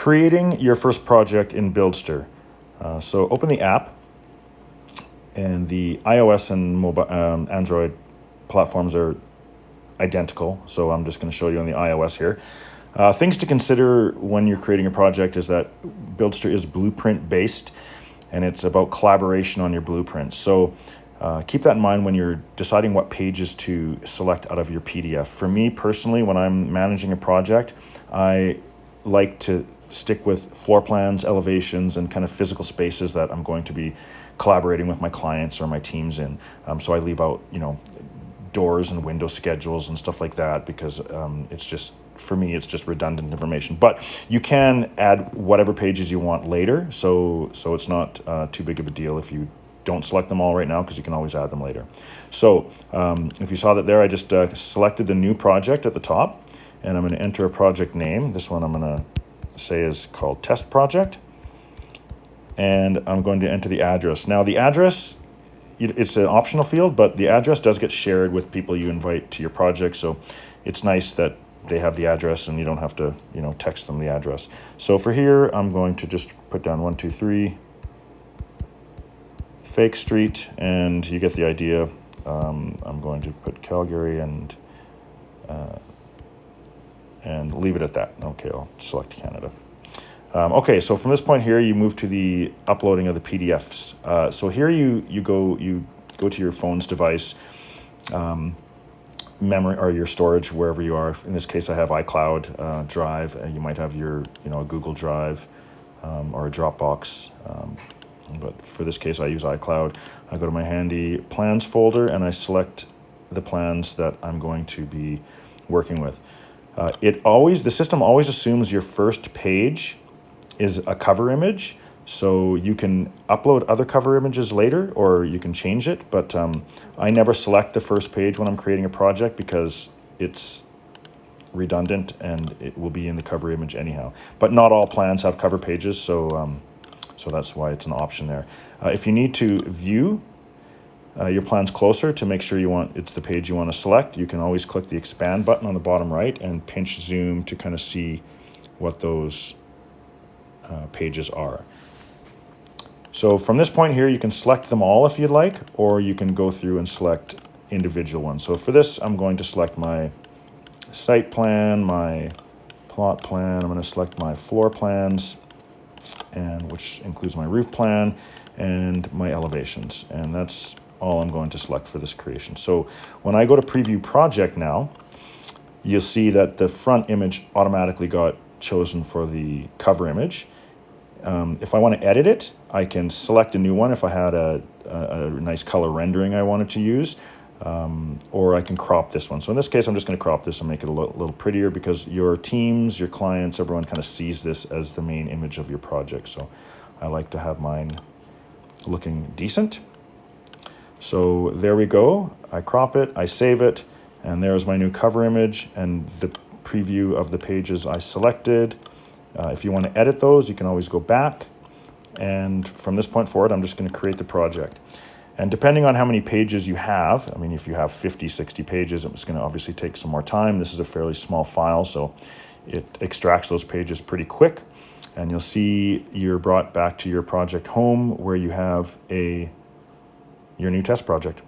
Creating your first project in Buildster. So open the app, and the iOS and mobile Android platforms are identical. So I'm just going to show you on the iOS here. Things to consider when you're creating a project is that Buildster is blueprint based, and it's about collaboration on your blueprints. So keep that in mind when you're deciding what pages to select out of your PDF. For me personally, when I'm managing a project, I like to stick with floor plans, elevations, and kind of physical spaces that I'm going to be collaborating with my clients or my teams in. So I leave out, doors and window schedules and stuff like that, because it's just, for me, it's just redundant information. But you can add whatever pages you want later, so it's not too big of a deal if you don't select them all right now, because you can always add them later. So if you saw that there, I just selected the new project at the top, and I'm going to enter a project name. This one I'm going to say is called Test Project, and I'm going to enter the address. Now the address, it's an optional field, but the address does get shared with people you invite to your project, so it's nice that they have the address and you don't have to text them the address. So for here, I'm going to just put down 123 Fake Street, and you get the idea. I'm going to put Calgary and leave it at that. Okay, I'll select Canada. Okay, so from this point here, you move to the uploading of the PDFs. So here you go to your phone's device, memory or your storage, wherever you are. In this case, I have iCloud Drive. You might have your a Google Drive or a Dropbox. But for this case, I use iCloud. I go to my handy plans folder, and I select the plans that I'm going to be working with. The system always assumes your first page is a cover image, so you can upload other cover images later, or you can change it, but I never select the first page when I'm creating a project because it's redundant and it will be in the cover image anyhow. But not all plans have cover pages, so that's why it's an option there. If you need to view your plans closer to make sure it's the page you want to select, you can always click the expand button on the bottom right and pinch zoom to kind of see what those pages are. So from this point here, you can select them all if you'd like, or you can go through and select individual ones. So for this, I'm going to select my site plan, my plot plan. I'm going to select my floor plans, and which includes my roof plan and my elevations. And that's all I'm going to select for this creation. So when I go to preview project now, you'll see that the front image automatically got chosen for the cover image. If I want to edit it, I can select a new one if I had a nice color rendering I wanted to use, or I can crop this one. So in this case, I'm just going to crop this and make it a little prettier, because your teams, your clients, everyone kind of sees this as the main image of your project. So I like to have mine looking decent. So there we go. I crop it, I save it, and there's my new cover image and the preview of the pages I selected. If you want to edit those, you can always go back. And from this point forward, I'm just going to create the project. And depending on how many pages you have, I mean, if you have 50, 60 pages, it's going to obviously take some more time. This is a fairly small file, so it extracts those pages pretty quick. And you'll see you're brought back to your project home, where you have your new test project.